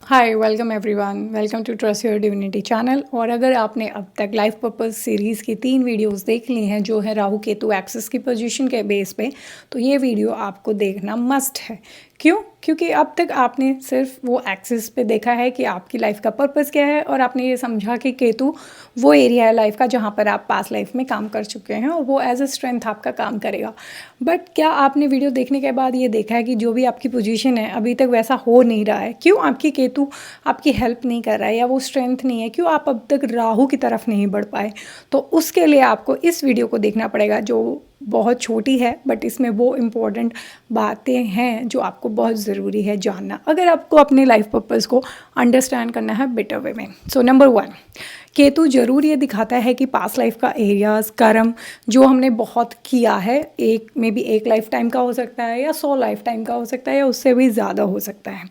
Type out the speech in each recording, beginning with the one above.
Hi welcome everyone, welcome to trust your divinity channel. और अगर आपने अब तक लाइफ पर्पस सीरीज़ की 3 वीडियोस देख ली हैं जो है राहु केतु एक्सिस की पोजीशन के बेस पे, तो ये वीडियो आपको देखना मस्ट है। क्यों? क्योंकि अब तक आपने सिर्फ वो एक्सिस पे देखा है कि आपकी लाइफ का पर्पस क्या है, और आपने ये समझा कि केतु वो एरिया है लाइफ का जहाँ पर आप पास्ट लाइफ में काम कर चुके हैं और वो एज अ स्ट्रेंथ आपका काम करेगा। बट क्या आपने वीडियो देखने के बाद ये देखा है कि जो भी आपकी पोजीशन है अभी तक वैसा हो नहीं रहा है? क्यों आपकी केतु आपकी हेल्प नहीं कर रहा है या वो स्ट्रेंथ नहीं है? क्यों आप अब तक राहु की तरफ नहीं बढ़ पाए? तो उसके लिए आपको इस वीडियो को देखना पड़ेगा, जो बहुत छोटी है बट इसमें वो इम्पोर्टेंट बातें हैं जो आपको बहुत ज़रूरी है जानना, अगर आपको अपने लाइफ पर्पस को अंडरस्टैंड करना है बेटर वे में। सो नंबर 1, केतु जरूर ये दिखाता है कि पास्ट लाइफ का एरियाज कर्म जो हमने बहुत किया है, एक में भी एक लाइफ टाइम का हो सकता है या 100 लाइफ टाइम का हो सकता है या उससे भी ज़्यादा हो सकता है।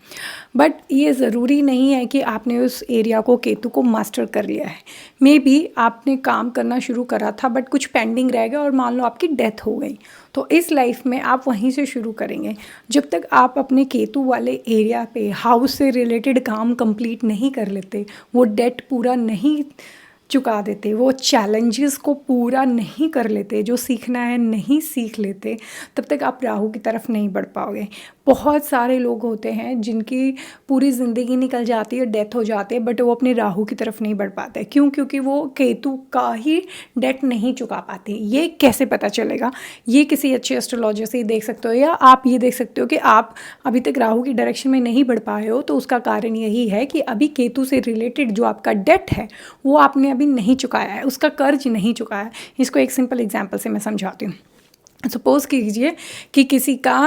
बट ये ज़रूरी नहीं है कि आपने उस एरिया को केतु को मास्टर कर लिया है। मे बी आपने काम करना शुरू करा था बट कुछ पेंडिंग रह गया और मान लो आपकी डेथ हो गई, तो इस लाइफ में आप वहीं से शुरू करेंगे। जब तक आप अपने केतु वाले एरिया पे हाउस से रिलेटेड काम कंप्लीट नहीं कर लेते, वो डेट पूरा नहीं चुका देते, वो चैलेंजेस को पूरा नहीं कर लेते, जो सीखना है नहीं सीख लेते, तब तक आप राहु की तरफ नहीं बढ़ पाओगे। बहुत सारे लोग होते हैं जिनकी पूरी ज़िंदगी निकल जाती है, डेथ हो जाती है, बट वो अपने राहु की तरफ नहीं बढ़ पाते। क्यों? क्योंकि वो केतु का ही डेट नहीं चुका पाते। ये कैसे पता चलेगा? ये किसी अच्छे एस्ट्रोलॉजर से ही देख सकते हो, या आप ये देख सकते हो कि आप अभी तक राहु की डायरेक्शन में नहीं बढ़ पाए हो, तो उसका कारण यही है कि अभी केतु से रिलेटेड जो आपका डेट है वो आपने अभी नहीं चुकाया है, उसका कर्ज नहीं चुकाया है। इसको एक सिंपल एग्जाम्पल से मैं समझाती हूँ। सपोज़ कीजिए कि किसी का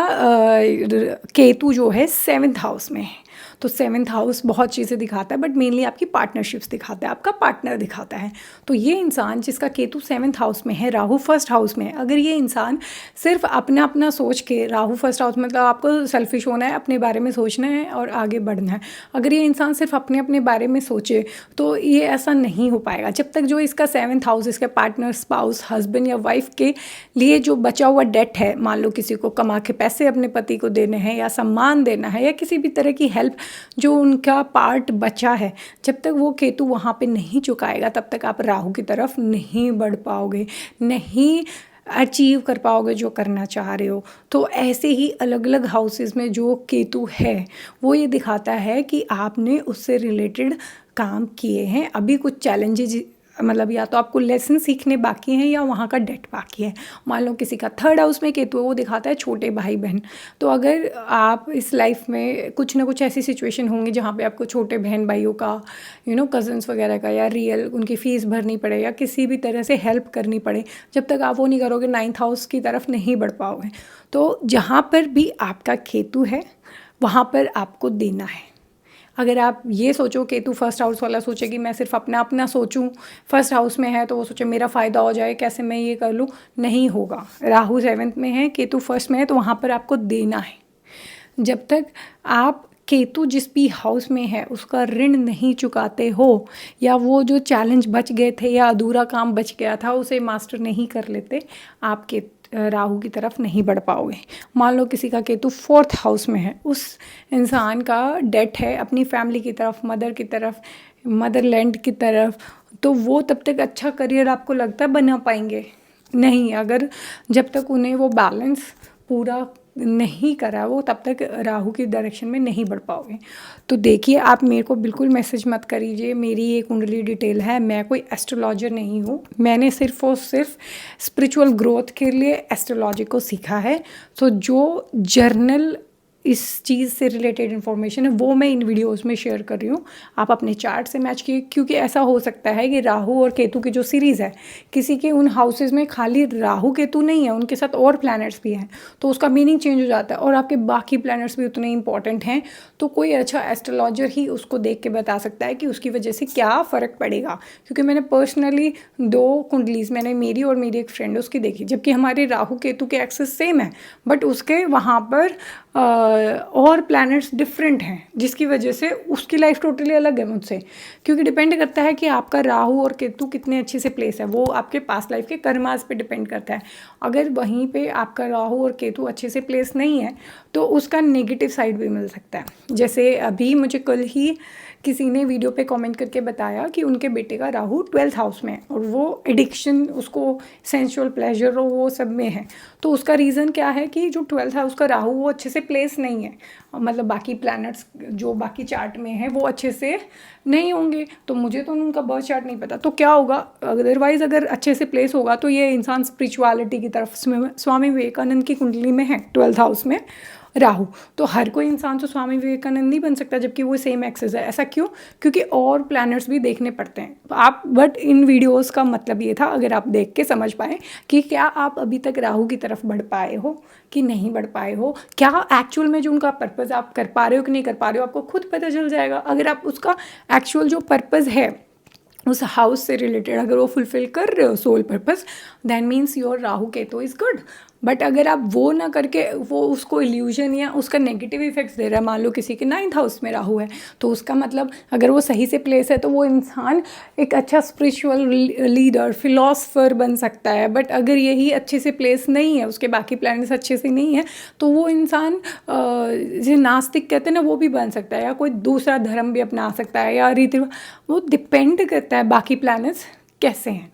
केतु जो है 7th हाउस में है, तो 7th हाउस बहुत चीज़ें दिखाता है बट मेनली आपकी पार्टनरशिप्स दिखाता है, आपका पार्टनर दिखाता है। तो ये इंसान जिसका केतु 7th हाउस में है, राहु 1st हाउस में है, अगर ये इंसान सिर्फ अपना अपना सोच के, राहु 1st हाउस मतलब आपको सेल्फिश होना है, अपने बारे में सोचना है और आगे बढ़ना है, अगर ये इंसान सिर्फ अपने अपने बारे में सोचे तो ये ऐसा नहीं हो पाएगा। जब तक जो इसका 7th हाउस, इसके पार्टनर, स्पाउस, हस्बैंड या वाइफ के लिए जो बचा हुआ डेट है, मान लो किसी को कमा के पैसे अपने पति को देने हैं या सम्मान देना है या किसी भी तरह की हेल्प जो उनका पार्ट बचा है, जब तक वो केतु वहाँ पे नहीं चुकाएगा तब तक आप राहु की तरफ नहीं बढ़ पाओगे, नहीं अचीव कर पाओगे जो करना चाह रहे हो। तो ऐसे ही अलग अलग हाउसेस में जो केतु है वो ये दिखाता है कि आपने उससे रिलेटेड काम किए हैं, अभी कुछ चैलेंजेस, मतलब या तो आपको लेसन सीखने बाकी हैं या वहाँ का डेट बाकी है। मान लो किसी का 3rd हाउस में केतु है, वो दिखाता है छोटे भाई बहन। तो अगर आप इस लाइफ में कुछ ना कुछ ऐसी सिचुएशन होंगी जहाँ पे आपको छोटे बहन भाइयों का, कज़न्स वगैरह का, या रियल उनकी फ़ीस भरनी पड़े या किसी भी तरह से हेल्प करनी पड़े, जब तक आप वो नहीं करोगे 9th हाउस की तरफ नहीं बढ़ पाओगे। तो जहाँ पर भी आपका केतु है वहाँ पर आपको देना है। अगर आप ये सोचो, केतु 1st हाउस वाला सोचे कि मैं सिर्फ अपना अपना सोचूं, 1st हाउस में है तो वो सोचे मेरा फ़ायदा हो जाए, कैसे मैं ये कर लूँ, नहीं होगा। राहु 7th में है, केतु 1st में है, तो वहाँ पर आपको देना है। जब तक आप केतु जिस भी हाउस में है उसका ऋण नहीं चुकाते हो, या वो जो चैलेंज बच गए थे या अधूरा काम बच गया था उसे मास्टर नहीं कर लेते, आपके राहु की तरफ नहीं बढ़ पाओगे। मान लो किसी का केतु 4th हाउस में है, उस इंसान का डेट है अपनी फैमिली की तरफ, मदर की तरफ, मदरलैंड की तरफ, तो वो तब तक अच्छा करियर आपको लगता है बना पाएंगे नहीं, अगर जब तक उन्हें वो बैलेंस पूरा नहीं करा वो, तब तक राहु की डायरेक्शन में नहीं बढ़ पाओगे। तो देखिए, आप मेरे को बिल्कुल मैसेज मत करिए, मेरी ये कुंडली डिटेल है, मैं कोई एस्ट्रोलॉजर नहीं हूँ, मैंने सिर्फ और सिर्फ स्पिरिचुअल ग्रोथ के लिए एस्ट्रोलॉजी को सीखा है। तो जो जर्नल इस चीज़ से रिलेटेड इन्फॉर्मेशन है वो मैं इन वीडियोस में शेयर कर रही हूँ, आप अपने चार्ट से मैच किए, क्योंकि ऐसा हो सकता है कि राहु और केतु की जो सीरीज़ है, किसी के उन हाउसेस में खाली राहु केतु नहीं है, उनके साथ और प्लैनेट्स भी हैं, तो उसका मीनिंग चेंज हो जाता है, और आपके बाकी प्लैनेट्स भी उतने इंपॉर्टेंट हैं। तो कोई अच्छा एस्ट्रोलॉजर ही उसको देख के बता सकता है कि उसकी वजह से क्या फ़र्क पड़ेगा। क्योंकि मैंने पर्सनली 2 कुंडलीज, मैंने मेरी और मेरी एक फ्रेंड उसकी देखी, जबकि हमारे राहु केतु के एक्सेस सेम है, बट उसके वहाँ पर और प्लैनेट्स डिफरेंट हैं, जिसकी वजह से उसकी लाइफ टोटली अलग है मुझसे, क्योंकि डिपेंड करता है कि आपका राहु और केतु कितने अच्छे से प्लेस है, वो आपके पास्ट लाइफ के कर्मास पे डिपेंड करता है। अगर वहीं पे आपका राहु और केतु अच्छे से प्लेस नहीं है तो उसका नेगेटिव साइड भी मिल सकता है। जैसे अभी मुझे कल ही किसी ने वीडियो पे कमेंट करके बताया कि उनके बेटे का राहु 12th हाउस में है और वो एडिक्शन, उसको सेंसुअल प्लेजर और वो सब में है। तो उसका रीज़न क्या है कि जो 12th हाउस का राहु वो अच्छे से प्लेस नहीं है, मतलब बाकी प्लैनेट्स जो बाकी चार्ट में है वो अच्छे से नहीं होंगे। तो मुझे तो उनका बर्थ चार्ट नहीं पता, तो क्या होगा, अदरवाइज़ अगर अच्छे से प्लेस होगा तो ये इंसान स्पिरिचुअलिटी की तरफ, स्वामी विवेकानंद की कुंडली में है 12th हाउस में राहु, तो हर कोई इंसान तो स्वामी विवेकानंद नहीं बन सकता जबकि वो सेम एक्सेस है। ऐसा क्यों? क्योंकि और प्लैनेट्स भी देखने पड़ते हैं आप। बट इन वीडियोस का मतलब ये था, अगर आप देख के समझ पाए कि क्या आप अभी तक राहु की तरफ बढ़ पाए हो कि नहीं बढ़ पाए हो, क्या एक्चुअल में जो उनका पर्पज़ आप कर पा रहे हो कि नहीं कर पा रहे हो, आपको खुद पता चल जाएगा। अगर आप उसका एक्चुअल जो पर्पज़ है उस हाउस से रिलेटेड अगर वो फुलफिल कर रहे हो soul purpose, that means your Rahu Ketu is good. But अगर आप वो ना करके वो उसको इल्यूजन या उसका नेगेटिव इफेक्ट्स दे रहा है, मान लो किसी के 9th हाउस में राहु है, तो उसका मतलब अगर वो सही से प्लेस है तो वो इंसान एक अच्छा स्पिरिचुअल लीडर, फिलोसफर बन सकता है। बट अगर यही अच्छे से प्लेस नहीं है, उसके बाकी प्लैनेट्स अच्छे से नहीं है, तो वो इंसान जिसे नास्तिक कहते हैं ना, वो भी बन सकता है, या कोई दूसरा धर्म भी अपना सकता है, या रीति, वो डिपेंड करता है बाकी प्लैनेट्स कैसे हैं।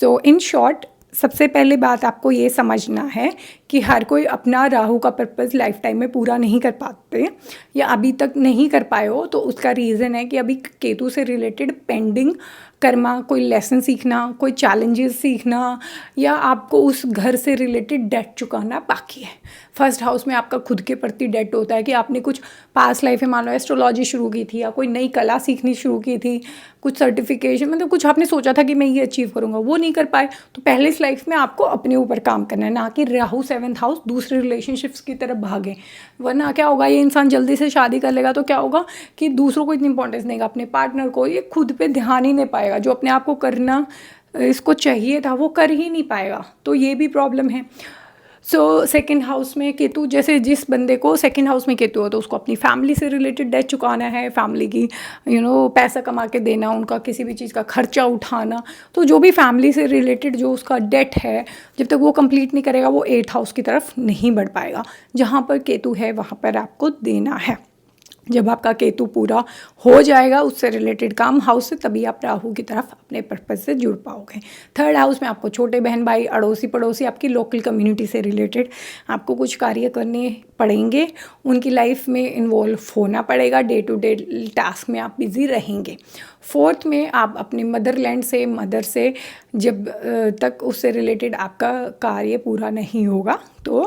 सो इन शॉर्ट, सबसे पहले बात आपको ये समझना है कि हर कोई अपना राहु का पर्पज़ लाइफ टाइम में पूरा नहीं कर पाते, या अभी तक नहीं कर पाए हो, तो उसका रीज़न है कि अभी केतु से रिलेटेड पेंडिंग कर्मा, कोई लेसन सीखना, कोई चैलेंजेस सीखना, या आपको उस घर से रिलेटेड डेट चुकाना बाकी है। फर्स्ट हाउस में आपका खुद के प्रति डेट होता है कि आपने कुछ पास्ट लाइफ में मान लो एस्ट्रोलॉजी शुरू की थी, या कोई नई कला सीखनी शुरू की थी, कुछ सर्टिफिकेशन, मतलब कुछ आपने सोचा था कि मैं ये अचीव करूँगा, वो नहीं कर पाए, तो पहले इस लाइफ में आपको अपने ऊपर काम करना है, ना कि राहु 7th हाउस दूसरे रिलेशनशिप्स की तरफ भागे। वरना क्या होगा, ये इंसान जल्दी से शादी कर लेगा तो क्या होगा कि दूसरों को इतनी इंपॉर्टेंस देगा, अपने पार्टनर को, ये खुद पे ध्यान ही नहीं पाएगा, जो अपने आप को करना इसको चाहिए था वो कर ही नहीं पाएगा। तो ये भी प्रॉब्लम है। सो सेकंड हाउस में केतु, जैसे जिस बंदे को सेकंड हाउस में केतु हो तो उसको अपनी फैमिली से रिलेटेड डेट चुकाना है, फैमिली की पैसा कमा के देना, उनका किसी भी चीज़ का खर्चा उठाना। तो जो भी फैमिली से रिलेटेड जो उसका डेट है, जब तक वो कंप्लीट नहीं करेगा वो 8th हाउस की तरफ नहीं बढ़ पाएगा। जहाँ पर केतु है वहाँ पर आपको देना है। जब आपका केतु पूरा हो जाएगा उससे रिलेटेड काम हाउस से, तभी आप राहु की तरफ अपने पर्पज से जुड़ पाओगे। 3rd हाउस में आपको छोटे बहन भाई, अड़ोसी पड़ोसी, आपकी लोकल कम्युनिटी से रिलेटेड आपको कुछ कार्य करने पड़ेंगे, उनकी लाइफ में इन्वॉल्व होना पड़ेगा, डे टू डे टास्क में आप बिज़ी रहेंगे। 4th में आप अपने मदरलैंड से, मदर से जब तक उससे रिलेटेड आपका कार्य पूरा नहीं होगा तो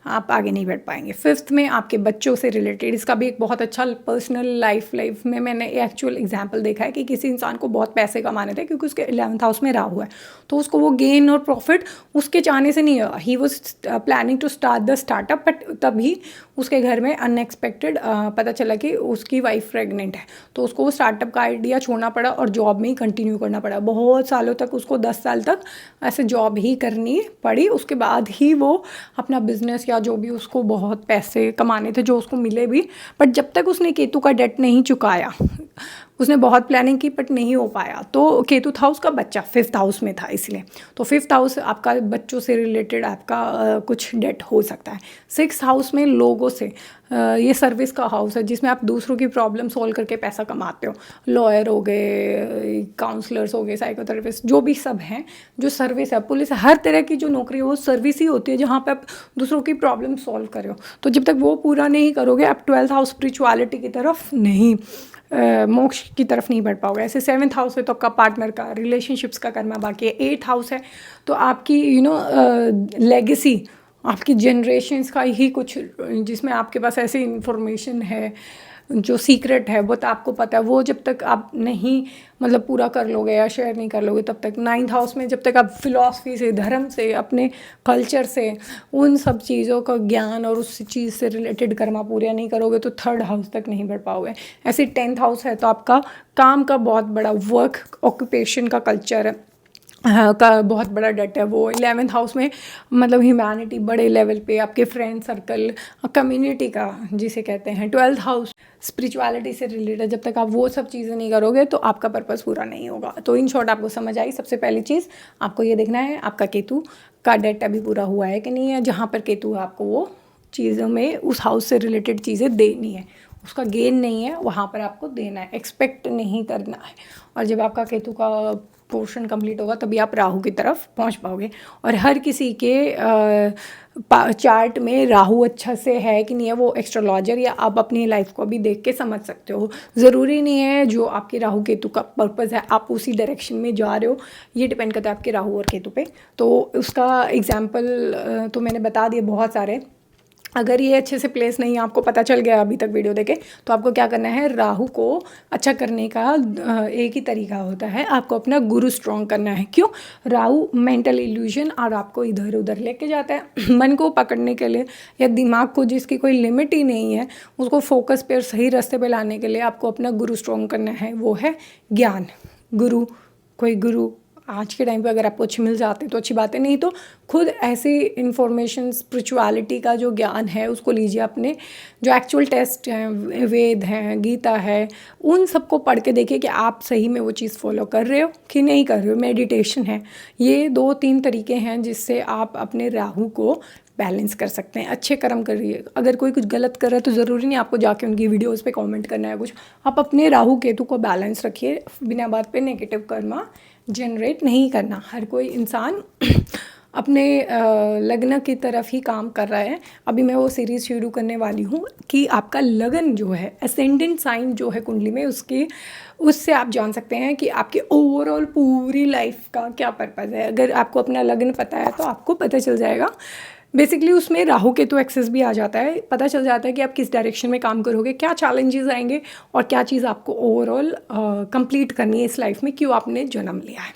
आप आगे नहीं बढ़ पाएंगे। 5th में आपके बच्चों से रिलेटेड, इसका भी एक बहुत अच्छा पर्सनल लाइफ में मैंने एक्चुअल एग्जांपल देखा है कि किसी इंसान को बहुत पैसे कमाने थे क्योंकि उसके 11th हाउस में राहु है, तो उसको वो गेन और प्रॉफिट उसके चाहने से नहीं हुआ। He was planning to start the startup, but तभी उसके घर में अनएक्सपेक्टेड पता चला कि उसकी वाइफ प्रेग्नेंट है, तो उसको वो स्टार्टअप का आइडिया छोड़ना पड़ा और जॉब में ही कंटिन्यू करना पड़ा। बहुत सालों तक उसको 10 साल तक ऐसे जॉब ही करनी पड़ी, उसके बाद ही वो अपना बिजनेस या जो भी उसको बहुत पैसे कमाने थे जो उसको मिले भी, बट जब तक उसने केतु का डेट नहीं चुकाया, उसने बहुत प्लानिंग की बट नहीं हो पाया। तो केतु था उसका बच्चा 5th हाउस में था, इसलिए तो 5th हाउस आपका बच्चों से रिलेटेड आपका कुछ डेट हो सकता है। 6th हाउस में लोगों से, ये सर्विस का हाउस है जिसमें आप दूसरों की प्रॉब्लम सॉल्व करके पैसा कमाते हो। लॉयर हो गए, काउंसलर्स हो गए, साइकोथेरेपिस्ट, जो भी सब हैं, जो सर्विस है, पुलिस, हर तरह की जो नौकरी है वो सर्विस ही होती है जहाँ पे आप दूसरों की प्रॉब्लम सॉल्व कर रहे हो। तो जब तक वो पूरा नहीं करोगे आप 12th हाउस स्पिरिचुअलिटी की तरफ नहीं, मोक्ष की तरफ नहीं बढ़ पाओगे। ऐसे 7th हाउस है तो आपका पार्टनर का, रिलेशनशिप्स का करना बाकी है। 8th हाउस है तो आपकी लेगेसी, आपकी जनरेशन्स का ही कुछ, जिसमें आपके पास ऐसी इन्फॉर्मेशन है जो सीक्रेट है, वो तो आपको पता है, वो जब तक आप नहीं मतलब पूरा कर लोगे या शेयर नहीं कर लोगे तब तक। 9th हाउस में जब तक आप फिलॉसफी से, धर्म से, अपने कल्चर से, उन सब चीज़ों का ज्ञान और उस चीज़ से रिलेटेड कर्मा पूरा नहीं करोगे तो 3rd हाउस तक नहीं बढ़ पाओगे। ऐसे 10th हाउस है तो आपका काम का बहुत बड़ा वर्क ऑक्यूपेशन का कल्चर है, हाँ, का बहुत बड़ा डेट है वो 11th हाउस में, मतलब ह्यूमैनिटी बड़े लेवल पे, आपके फ्रेंड सर्कल, कम्युनिटी का जिसे कहते हैं। 12th हाउस स्पिरिचुअलिटी से रिलेटेड, जब तक आप वो सब चीज़ें नहीं करोगे तो आपका पर्पस पूरा नहीं होगा। तो इन शॉर्ट आपको समझ आई। सबसे पहली चीज़ आपको ये देखना है आपका केतु का डेट अभी पूरा हुआ है कि नहीं है। जहाँ पर केतु है आपको वो चीज़ों में उस हाउस से रिलेटेड चीज़ें देनी है, उसका गेन नहीं है, वहाँ पर आपको देना है, एक्सपेक्ट नहीं करना है। और जब आपका केतु का पोर्शन कंप्लीट होगा तभी आप राहु की तरफ पहुंच पाओगे। और हर किसी के चार्ट में राहु अच्छा से है कि नहीं है, वो एस्ट्रोलॉजर या आप अपनी लाइफ को भी देख के समझ सकते हो। ज़रूरी नहीं है जो आपके राहु केतु का पर्पज़ है आप उसी डायरेक्शन में जा रहे हो, ये डिपेंड करता है आपके राहु और केतु पे। तो उसका एग्जाम्पल तो मैंने बता दिए बहुत सारे। अगर ये अच्छे से प्लेस नहीं आपको पता चल गया अभी तक वीडियो देखे, तो आपको क्या करना है, राहु को अच्छा करने का एक ही तरीका होता है, आपको अपना गुरु स्ट्रॉन्ग करना है। क्यों? राहु मेंटल इल्यूजन और आपको इधर उधर लेके जाता है मन को पकड़ने के लिए, या दिमाग को जिसकी कोई लिमिट ही नहीं है उसको फोकस पे और सही रास्ते पे लाने के लिए आपको अपना गुरु स्ट्रॉन्ग करना है। वो है ज्ञान। गुरु, कोई गुरु आज के टाइम पे अगर आपको अच्छे मिल जाते तो अच्छी बात है, नहीं तो खुद ऐसी इन्फॉर्मेशन स्पिरिचुअलिटी का जो ज्ञान है उसको लीजिए। अपने जो एक्चुअल टेस्ट हैं, वेद हैं, गीता है, उन सबको पढ़ के देखिए कि आप सही में वो चीज़ फॉलो कर रहे हो कि नहीं कर रहे हो। मेडिटेशन है, ये 2-3 तरीके हैं जिससे आप अपने राहु को बैलेंस कर सकते हैं। अच्छे कर्म करिए। अगर कोई कुछ गलत कर रहा है तो ज़रूरी नहीं आपको जाके उनकी वीडियोस पे कमेंट करना है कुछ। आप अपने राहु केतु को बैलेंस रखिए, बिना बात पे नेगेटिव कर्मा जनरेट नहीं करना। हर कोई इंसान अपने लग्न की तरफ ही काम कर रहा है। अभी मैं वो सीरीज़ शुरू करने वाली हूँ कि आपका लगन जो है, असेंडेंट साइन जो है कुंडली में, उससे आप जान सकते हैं कि आपके ओवरऑल पूरी लाइफ का क्या पर्पज़ है। अगर आपको अपना लगन पता है तो आपको पता चल जाएगा। बेसिकली उसमें राहु केतु एक्सेस भी आ जाता है, पता चल जाता है कि आप किस डायरेक्शन में काम करोगे, क्या चैलेंजेस आएंगे और क्या चीज़ आपको ओवरऑल कंप्लीट करनी है इस लाइफ में, क्यों आपने जन्म लिया है।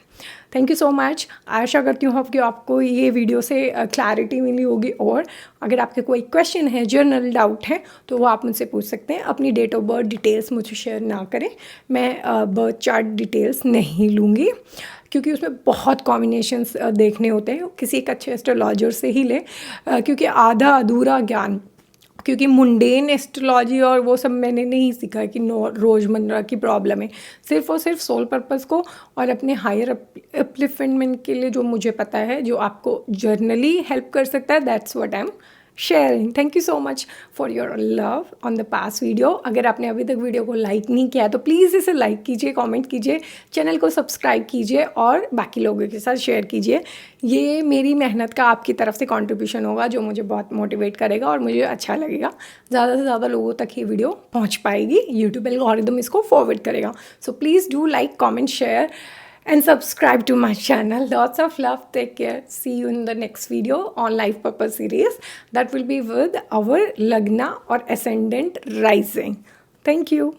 Thank you so much. आशा करती हूँ कि आपको ये वीडियो से क्लैरिटी मिली होगी। और अगर आपके कोई क्वेश्चन है, जनरल डाउट है, तो वो आप मुझसे पूछ सकते हैं। अपनी डेट ऑफ बर्थ डिटेल्स मुझे शेयर ना करें, मैं बर्थ चार्ट डिटेल्स नहीं लूँगी, क्योंकि उसमें बहुत कॉम्बिनेशंस देखने होते हैं। किसी एक अच्छे एस्ट्रोलॉजर से ही लें, क्योंकि आधा अधूरा ज्ञान, क्योंकि मुंडेन एस्ट्रोलॉजी और वो सब मैंने नहीं सीखा कि रोज़मर्रा की प्रॉब्लम है। सिर्फ और सिर्फ सोल पर्पस को और अपने हायर अपलिफ्टमेंट के लिए जो मुझे पता है, जो आपको जर्नली हेल्प कर सकता है, that's what I am sharing. Thank you so much for your love on the past video. अगर आपने अभी तक वीडियो को लाइक नहीं किया तो प्लीज़ इसे लाइक कीजिए, कमेंट कीजिए, चैनल को सब्सक्राइब कीजिए और बाकी लोगों के साथ शेयर कीजिए। ये मेरी मेहनत का आपकी तरफ से कंट्रीब्यूशन होगा, जो मुझे बहुत मोटिवेट करेगा और मुझे अच्छा लगेगा। ज़्यादा से ज़्यादा लोगों तक ये वीडियो पहुँच पाएगी, यूट्यूब एल्गोरिदम इसको फॉरवर्ड करेगा। So please do like, comment, share and subscribe to my channel. Lots of love. Take care. See you in the next video on life purpose series. That will be with our Lagna or ascendant rising. Thank you.